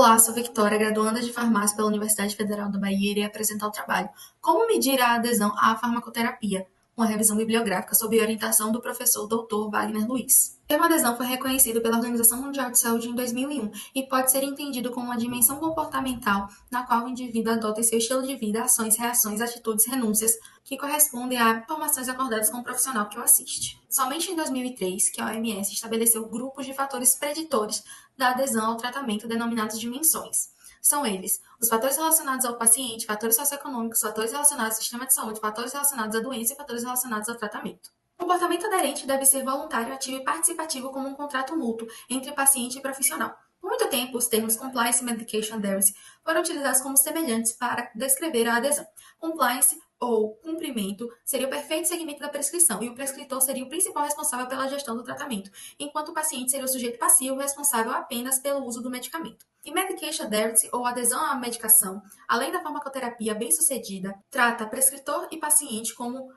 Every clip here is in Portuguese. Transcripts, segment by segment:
Olá, sou Victoria, graduanda de farmácia pela Universidade Federal da Bahia e irei apresentar o trabalho Como medir a adesão à farmacoterapia, uma revisão bibliográfica sob orientação do professor Dr. Wagner Luiz. O termo adesão foi reconhecido pela Organização Mundial de Saúde em 2001 e pode ser entendido como uma dimensão comportamental na qual o indivíduo adota em seu estilo de vida ações, reações, atitudes, renúncias que correspondem a informações acordadas com o profissional que o assiste. Somente em 2003 que a OMS estabeleceu grupos de fatores preditores da adesão ao tratamento denominados dimensões. São eles os fatores relacionados ao paciente, fatores socioeconômicos, fatores relacionados ao sistema de saúde, fatores relacionados à doença e fatores relacionados ao tratamento. O comportamento aderente deve ser voluntário, ativo e participativo como um contrato mútuo entre paciente e profissional. Por muito tempo, os termos compliance e medication adherence foram utilizados como semelhantes para descrever a adesão. Compliance ou cumprimento seria o perfeito seguimento da prescrição e o prescritor seria o principal responsável pela gestão do tratamento, enquanto o paciente seria o sujeito passivo responsável apenas pelo uso do medicamento. E medication adherence, ou adesão à medicação, além da farmacoterapia bem-sucedida, trata prescritor e paciente como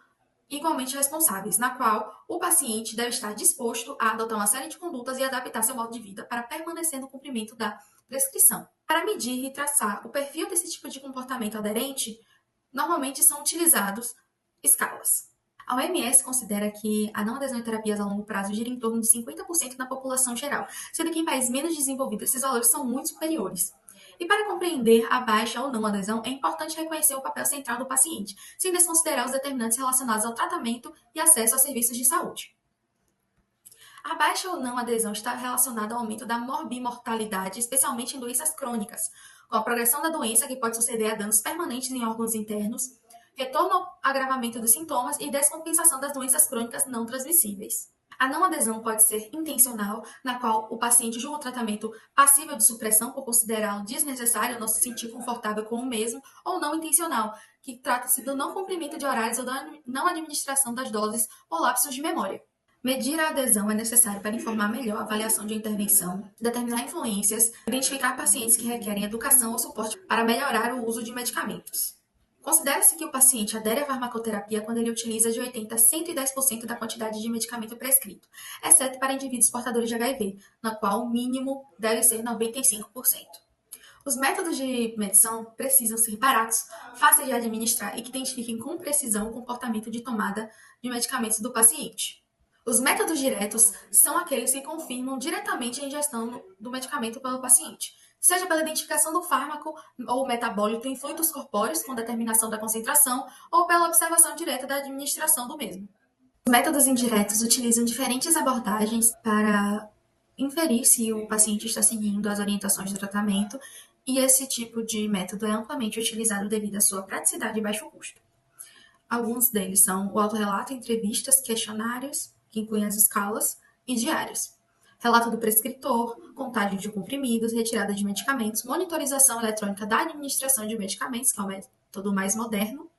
igualmente responsáveis, na qual o paciente deve estar disposto a adotar uma série de condutas e adaptar seu modo de vida para permanecer no cumprimento da prescrição. Para medir e traçar o perfil desse tipo de comportamento aderente, normalmente são utilizados escalas. A OMS considera que a não adesão em terapias a longo prazo gira em torno de 50% na população geral, sendo que em países menos desenvolvidos esses valores são muito superiores. E para compreender a baixa ou não adesão, é importante reconhecer o papel central do paciente, sem desconsiderar os determinantes relacionados ao tratamento e acesso a serviços de saúde. A baixa ou não adesão está relacionada ao aumento da morbimortalidade, especialmente em doenças crônicas, com a progressão da doença que pode suceder a danos permanentes em órgãos internos, retorno ao agravamento dos sintomas e descompensação das doenças crônicas não transmissíveis. A não adesão pode ser intencional, na qual o paciente julga o tratamento passível de supressão por considerá-lo desnecessário ou não se sentir confortável com o mesmo, ou não intencional, que trata-se do não cumprimento de horários ou da não administração das doses ou lapsos de memória. Medir a adesão é necessário para informar melhor a avaliação de intervenção, determinar influências, identificar pacientes que requerem educação ou suporte para melhorar o uso de medicamentos. Considera-se que o paciente adere à farmacoterapia quando ele utiliza de 80% a 110% da quantidade de medicamento prescrito, exceto para indivíduos portadores de HIV, na qual o mínimo deve ser 95%. Os métodos de medição precisam ser baratos, fáceis de administrar e que identifiquem com precisão o comportamento de tomada de medicamentos do paciente. Os métodos diretos são aqueles que confirmam diretamente a ingestão do medicamento pelo paciente, seja pela identificação do fármaco ou metabólito em fluidos corpóreos com determinação da concentração ou pela observação direta da administração do mesmo. Os métodos indiretos utilizam diferentes abordagens para inferir se o paciente está seguindo as orientações do tratamento, e esse tipo de método é amplamente utilizado devido à sua praticidade e baixo custo. Alguns deles são o autorrelato, entrevistas, questionários, que incluem as escalas, e diários. Relato do prescritor, contagem de comprimidos, retirada de medicamentos, monitorização eletrônica da administração de medicamentos, que é o método mais moderno,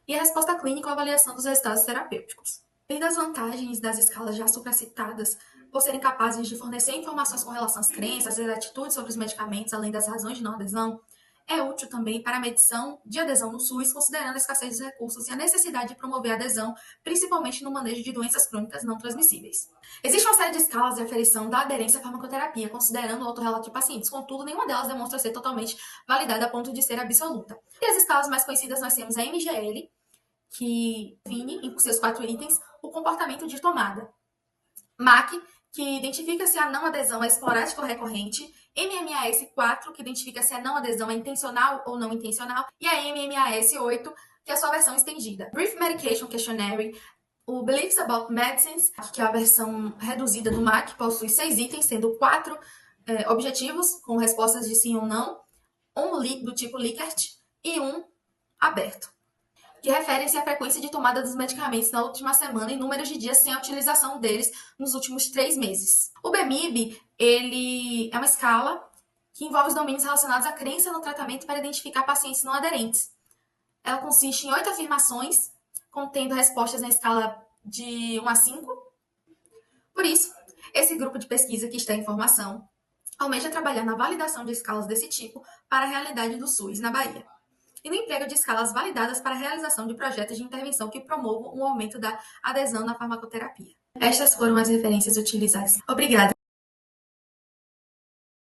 e a resposta clínica ou avaliação dos resultados terapêuticos. Devido às vantagens das escalas já supracitadas, por serem capazes de fornecer informações com relação às crenças e atitudes sobre os medicamentos, além das razões de não adesão, é útil também para a medição de adesão no SUS, considerando a escassez dos recursos e a necessidade de promover a adesão, principalmente no manejo de doenças crônicas não transmissíveis. Existe uma série de escalas de aferição da aderência à farmacoterapia, considerando o autorrelato de pacientes, contudo, nenhuma delas demonstra ser totalmente validada a ponto de ser absoluta. E as escalas mais conhecidas nós temos a MGL, que define, em seus 4 itens, o comportamento de tomada. MAC, que identifica se a não adesão é esporádica ou recorrente, MMAS-4, que identifica se a não adesão é intencional ou não intencional, e a MMAS-8, que é a sua versão estendida. Brief Medication Questionnaire, o Beliefs About Medicines, que é a versão reduzida do MAC, possui 6 itens, sendo 4 objetivos, com respostas de sim ou não, um do tipo Likert e um aberto, que referem-se à frequência de tomada dos medicamentos na última semana e números de dias sem a utilização deles nos últimos 3 meses. O BMIB, ele é uma escala que envolve os domínios relacionados à crença no tratamento para identificar pacientes não aderentes. Ela consiste em 8 afirmações, contendo respostas na escala de 1 a 5. Por isso, esse grupo de pesquisa que está em formação almeja trabalhar na validação de escalas desse tipo para a realidade do SUS na Bahia, e no emprego de escalas validadas para a realização de projetos de intervenção que promovam o aumento da adesão na farmacoterapia. Estas foram as referências utilizadas. Obrigada!